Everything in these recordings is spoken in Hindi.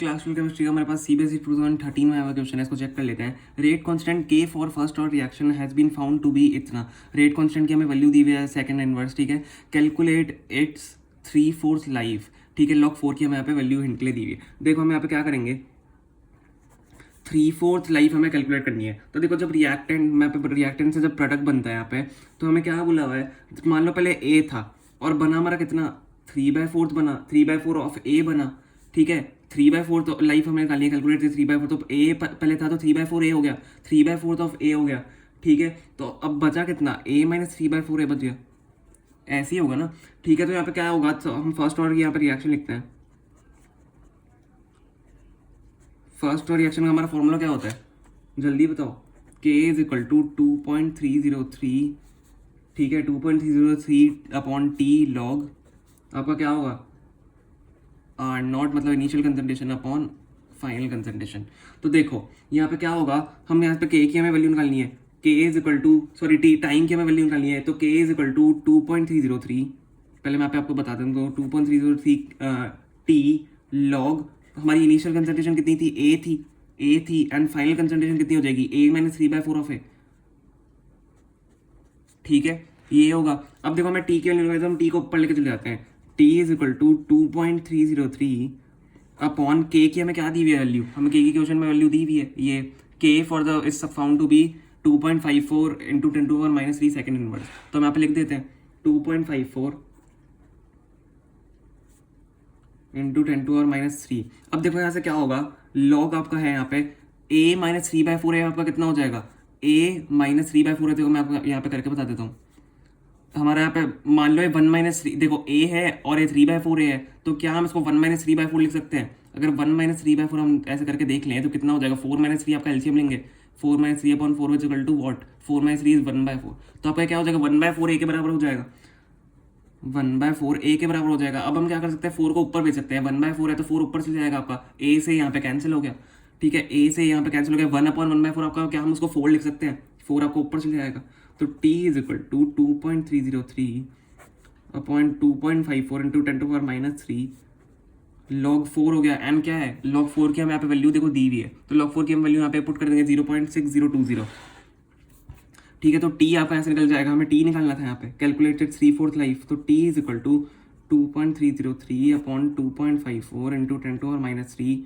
क्लास 12 केमिस्ट्री का हमारे पास CBSE 2013 में आया क्वेश्चन है, इसको चेक कर लेते हैं। Rate constant K for first order reaction has been found to be इतना। रेट कांस्टेंट की हमें वैल्यू दी हुई है सेकंड इनवर्स, ठीक है। कैलकुलेट इट्स 3/4 लाइफ, ठीक है। log 4 की हमें यहाँ पे वैल्यू हिंट के लिए दी हुई है। देखो हम यहाँ पे क्या करेंगे, 3/4 लाइफ हमें कैलकुलेट करनी है। तो देखो जब रिएक्टेंट में पे रिएक्टेंट से जब प्रोडक्ट बनता है यहाँ पे, तो हमें क्या बोला हुआ है, मान लो पहले A था और बना हमारा कितना 3/4 बना, 3/4 ऑफ A बना, ठीक है। 3/4 तो लाइफ हमें निकालनी है, कैलकुलेट 3/4, तो A पहले था तो 3/4 A हो गया, 3/4 ऑफ A हो गया, ठीक है। तो अब बचा कितना, A माइनस 3/4 A बच गया, ऐसे ही होगा ना, ठीक है। तो यहाँ पे क्या होगा, तो हम फर्स्ट ऑर्डर की यहाँ पे रिएक्शन लिखते हैं। फर्स्ट ऑर्डर रिएक्शन का हमारा फॉर्मूला क्या होता है, जल्दी बताओ। K इज इक्वल टू 2.303, ठीक है, 2.303 अपॉन T लॉग आपका क्या होगा R0, मतलब initial concentration upon final concentration. तो देखो यहाँ पे क्या होगा, हम यहाँ पे K की हमें वैल्यू निकालनी है, K is equal to sorry T time की हमें वैल्यू निकालनी है। तो K इज इक्वल टू 2.303, पहले मैं आपको बता देता हूँ, 2.303 T लॉग हमारी इनिशियल कंसंट्रेशन कितनी थी, A थी एंड फाइनल कंसंट्रेशन कितनी हो जाएगी, A माइनस 3/4 ऑफ A, ठीक है, ये होगा। अब देखो मैं टी के वैल्यू निकालता हूँ, टी को ऊपर लेके चले जाते हैं। T is equal to 2.303 upon K की हमें क्या दी हुई है वैल्यू, हमें के की क्वेश्चन में वैल्यू दी हुई है, ये K for the is found to be 2.54 into 10⁻³ second inverse. तो हम यहाँ पे लिख देते हैं 2.54 इंटू 10⁻³। अब देखो यहाँ से क्या होगा, लॉग आपका है यहाँ पे A माइनस 3/4 है, आपका कितना हो जाएगा, A माइनस 3/4 है। देखो मैं आपको यहाँ पे करके बता देता हूँ, हमारा यहाँ पे मान लो ये 1-3, देखो A है और ये 3/4 है, तो क्या हम इसको 1-3/4 लिख सकते हैं। अगर 1-3/4 हम ऐसे करके देख लें तो कितना हो जाएगा, 4-3 आपका एलसीएम लेंगे, 4-3 upon 4 is equal to what, 4-3 is 1/4। तो आपका क्या हो जाएगा, 1/4 A के बराबर हो जाएगा, 1/4 A के बराबर हो जाएगा। अब हम क्या कर सकते हैं, 4 को ऊपर भेज सकते हैं, 1/4 है तो 4 ऊपर चले जाएगा, आपका A से यहाँ पे कैंसिल हो गया, ठीक है, A से यहाँ पे कैंसिल हो गया, 1/1/4 आपका क्या हम उसको 4 लिख सकते हैं, 4 आपको ऊपर चले जाएगा। तो T is equal to 2.303 upon 2.54 into 10⁻³ log 4 हो गया। एन क्या है, log 4 की हमें यहाँ पे वैल्यू देखो दी हुई है, तो log 4 की हम वैल्यू यहाँ पे पुट कर देंगे 0.6020, ठीक है। तो T आपका ऐसे निकल जाएगा, हमें T निकालना था यहाँ पे, कैलकुलेटेड 3/4 लाइफ। तो T is equal to 2.303 upon 2.54 into 10⁻³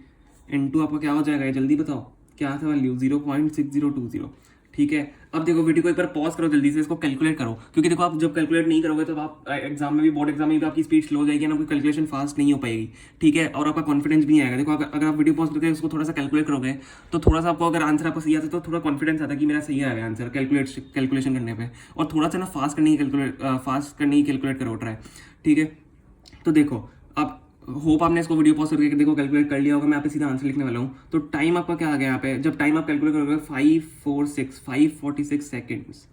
into आपका क्या हो जाएगा, जल्दी बताओ क्या था वैल्यू, 0.6020, ठीक है। अब देखो वीडियो को एक बार पॉज करो, जल्दी से इसको कैलकुलेट करो, क्योंकि देखो आप जब कैलकुलेट नहीं करोगे तो आप एग्जाम में भी, बोर्ड एग्जाम में भी आपकी स्पीड स्लो हो जाएगी ना, कोई कैलकुलेशन फास्ट नहीं हो पाएगी, ठीक है, और आपका कॉन्फिडेंस भी नहीं आएगा। देखो अगर आप वीडियो पॉज करके उसको थोड़ा सा कैलकुलेट करोगे तो थोड़ा सा आपको, अगर आंसर आपको सही आता है तो थोड़ा कॉन्फिडेंस आता है कि मेरा सही आएगा आंसर कैलकुलेशन करने पर, और थोड़ा सा ना फास्ट करने की कैलकुलेट करो ट्राई, ठीक है। तो देखो अब होप आपने इसको वीडियो पॉज करके देखो कैलकुलेट कर लिया होगा। मैं यहाँ पे सीधा आंसर लिखने वाला हूँ। तो टाइम आपका क्या आ गया यहाँ पे, जब टाइम आप कैलकुलेट करोगे 546 सेकेंड्स,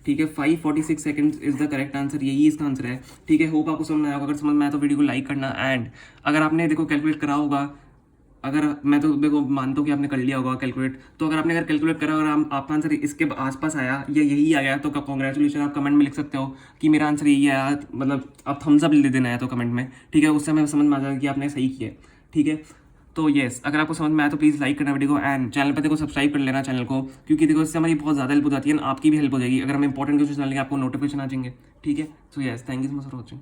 ठीक है, 546 seconds is the correct answer, यही इसका आंसर है, ठीक है। होप आपको समझ में आया होगा, अगर समझ में आया तो वीडियो को लाइक करना, एंड अगर आपने देखो कैलकुलेट करा होगा, अगर मैं तो देखो मानता हूँ कि आपने कर लिया होगा कैलकुलेट, तो अगर कैलकुलेट करा और आपका आंसर इसके आसपास आया या यही आ गया तो कॉन्ग्रेचुलेशन, आप कमेंट में लिख सकते हो कि मेरा आंसर यही आया, मतलब आप थम्स अप दे देना है तो कमेंट में, ठीक है, उससे हमें समझ में आ जाएगा कि आपने सही किया, ठीक है। तो येस, अगर आपको समझ में आया तो प्लीज़ लाइक करना वीडियो को, एंड चैनल पर देखो सब्सक्राइब कर लेना चैनल को, क्योंकि देखो इससे हमारी बहुत ज़्यादा हेल्प हो जाती है, आपकी भी हेल्प हो जाएगी। अगर हम इंपॉर्टेंट क्वेश्चन डालेंगे आपको नोटिफिकेशन आ जाएंगे, ठीक है। So yes, thank you so much for watching.